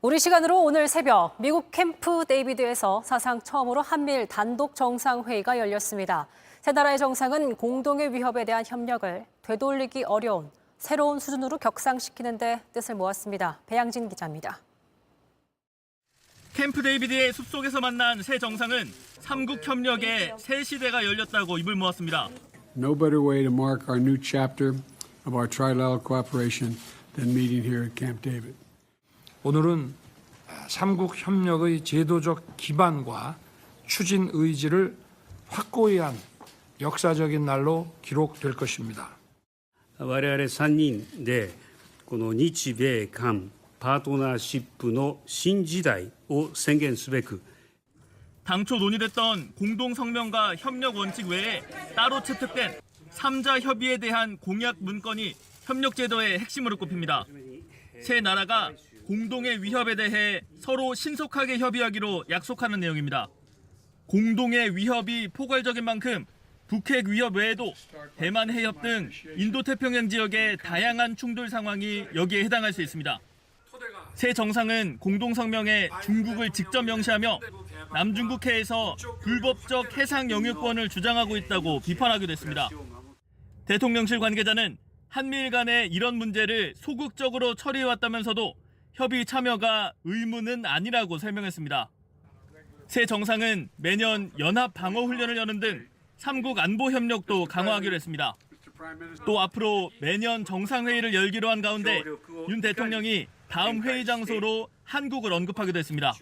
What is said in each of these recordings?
우리 시간으로 오늘 새벽 미국 캠프 데이비드에서 사상 처음으로 한미일 단독 정상회의가 열렸습니다. 세 나라의 정상은 공동의 위협에 대한 협력을 되돌리기 어려운 새로운 수준으로 격상시키는 데 뜻을 모았습니다. 배양진 기자입니다. 캠프 데이비드의 숲속에서 만난 세 정상은 삼국 협력의 새 시대가 열렸다고 입을 모았습니다. No better way to mark our new chapter of our trilateral cooperation than meeting here at Camp David. 오늘은 삼국 협력의 제도적 기반과 추진 의지를 확고히 한 역사적인 날로 기록될 것입니다. 我々3人でこの日米韓パートナーシップの新時代を宣言すべく 당초 논의됐던 공동성명과 협력 원칙 외에 따로 채택된 3자 협의에 대한 공약 문건이 협력 제도의 핵심으로 꼽힙니다. 세 나라가 공동의 위협에 대해 서로 신속하게 협의하기로 약속하는 내용입니다. 공동의 위협이 포괄적인 만큼 북핵 위협 외에도 대만 해협 등 인도태평양 지역의 다양한 충돌 상황이 여기에 해당할 수 있습니다. 세 정상은 공동성명에 중국을 직접 명시하며 남중국해에서 불법적 해상 영유권을 주장하고 있다고 비판하기도 했습니다. 대통령실 관계자는 한미일 간의 이런 문제를 소극적으로 처리해왔다면서도 협의 참여가 의무는 아니라고 설명했습니다. 세 정상은 매년 연합 방어 훈련을 여는 등 삼국 안보 협력도 강화하기로 했습니다. 또 앞으로 매년 정상회의를 열기로 한 가운데 윤 대통령이 다음 회의 장소로 한국을 언급하기도 했습니다.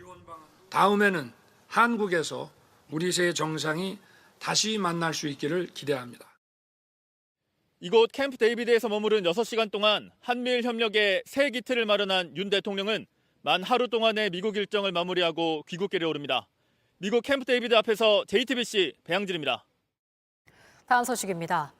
다음에는 한국에서 우리 세 정상이 다시 만날 수 있기를 기대합니다. 이곳 캠프 데이비드에서 머무른 6시간 동안 한미일 협력의 새 기틀을 마련한 윤 대통령은 만 하루 동안의 미국 일정을 마무리하고 귀국길에 오릅니다. 미국 캠프 데이비드 앞에서 JTBC 배양진입니다. 다음 소식입니다.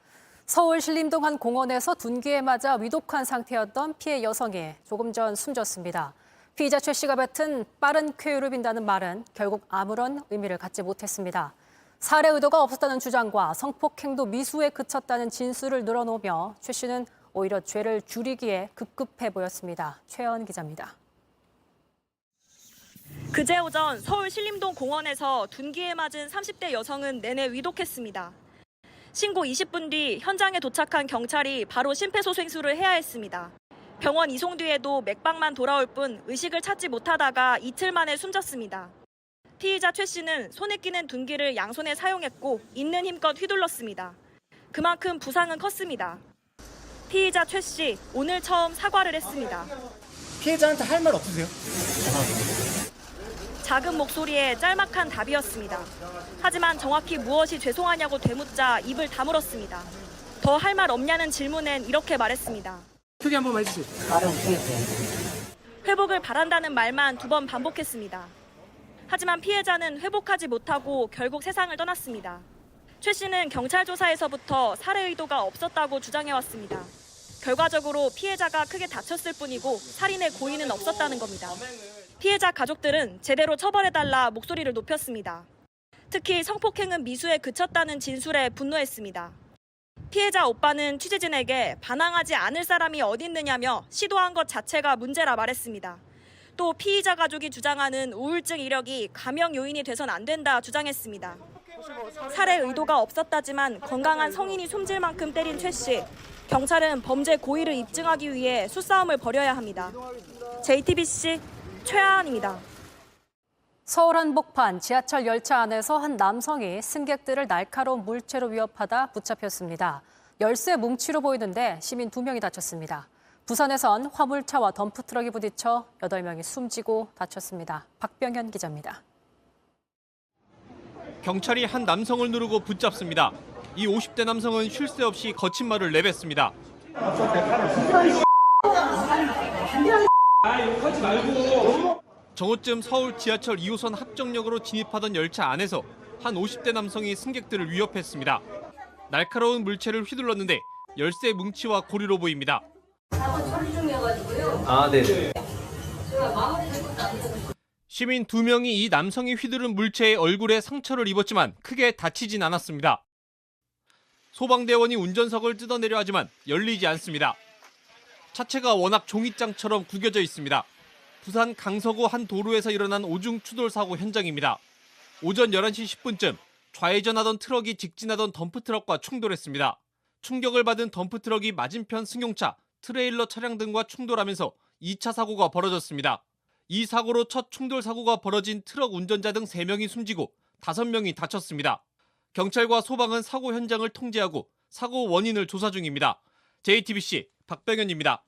서울 신림동 한 공원에서 둔기에 맞아 위독한 상태였던 피해 여성이 조금 전 숨졌습니다. 피의자 최 씨가 뱉은 빠른 쾌유를 빈다는 말은 결국 아무런 의미를 갖지 못했습니다. 살해 의도가 없었다는 주장과 성폭행도 미수에 그쳤다는 진술을 늘어놓으며 최 씨는 오히려 죄를 줄이기에 급급해 보였습니다. 최연 기자입니다. 그제 오전 서울 신림동 공원에서 둔기에 맞은 30대 여성은 내내 위독했습니다. 신고 20분 뒤 현장에 도착한 경찰이 바로 심폐소생술을 해야 했습니다. 병원 이송 뒤에도 맥박만 돌아올 뿐 의식을 찾지 못하다가 이틀 만에 숨졌습니다. 피의자 최 씨는 손에 끼는 둔기를 양손에 사용했고 있는 힘껏 휘둘렀습니다. 그만큼 부상은 컸습니다. 피의자 최 씨, 오늘 처음 사과를 했습니다. 피해자한테 할 말 없으세요? 작은 목소리에 짤막한 답이었습니다. 하지만 정확히 무엇이 죄송하냐고 되묻자 입을 다물었습니다. 더 할 말 없냐는 질문엔 이렇게 말했습니다. 크게 한 번만 해주세요. 회복을 바란다는 말만 2번 반복했습니다. 하지만 피해자는 회복하지 못하고 결국 세상을 떠났습니다. 최 씨는 경찰 조사에서부터 살해 의도가 없었다고 주장해왔습니다. 결과적으로 피해자가 크게 다쳤을 뿐이고 살인의 고의는 없었다는 겁니다. 피해자 가족들은 제대로 처벌해달라 목소리를 높였습니다. 특히 성폭행은 미수에 그쳤다는 진술에 분노했습니다. 피해자 오빠는 취재진에게 반항하지 않을 사람이 어디 있느냐며 시도한 것 자체가 문제라 말했습니다. 또 피의자 가족이 주장하는 우울증 이력이 감형 요인이 돼선 안 된다 주장했습니다. 살해 의도가 없었다지만 건강한 성인이 숨질 만큼 때린 최 씨. 경찰은 범죄 고의를 입증하기 위해 수싸움을 벌여야 합니다. JTBC 최하은입니다. 서울 한복판 지하철 열차 안에서 한 남성이 승객들을 날카로운 물체로 위협하다 붙잡혔습니다. 열쇠 뭉치로 보이는데 시민 2명이 다쳤습니다. 부산에선 화물차와 덤프트럭이 부딪혀 8명이 숨지고 다쳤습니다. 박병현 기자입니다. 경찰이 한 남성을 누르고 붙잡습니다. 이 50대 남성은 쉴 새 없이 거친 말을 내뱉습니다. 정오쯤 서울 지하철 2호선 합정역으로 진입하던 열차 안에서 한 50대 남성이 승객들을 위협했습니다. 날카로운 물체를 휘둘렀는데 열쇠 뭉치와 고리로 보입니다. 네. 시민 2명이 이 남성이 휘두른 물체의 얼굴에 상처를 입었지만 크게 다치진 않았습니다. 소방대원이 운전석을 뜯어내려 하지만 열리지 않습니다. 차체가 워낙 종이장처럼 구겨져 있습니다. 부산 강서구 한 도로에서 일어난 오중 추돌 사고 현장입니다. 오전 11시 10분쯤 좌회전하던 트럭이 직진하던 덤프트럭과 충돌했습니다. 충격을 받은 덤프트럭이 맞은편 승용차, 트레일러 차량 등과 충돌하면서 2차 사고가 벌어졌습니다. 이 사고로 첫 충돌 사고가 벌어진 트럭 운전자 등 3명이 숨지고 5명이 다쳤습니다. 경찰과 소방은 사고 현장을 통제하고 사고 원인을 조사 중입니다. JTBC 박병현입니다.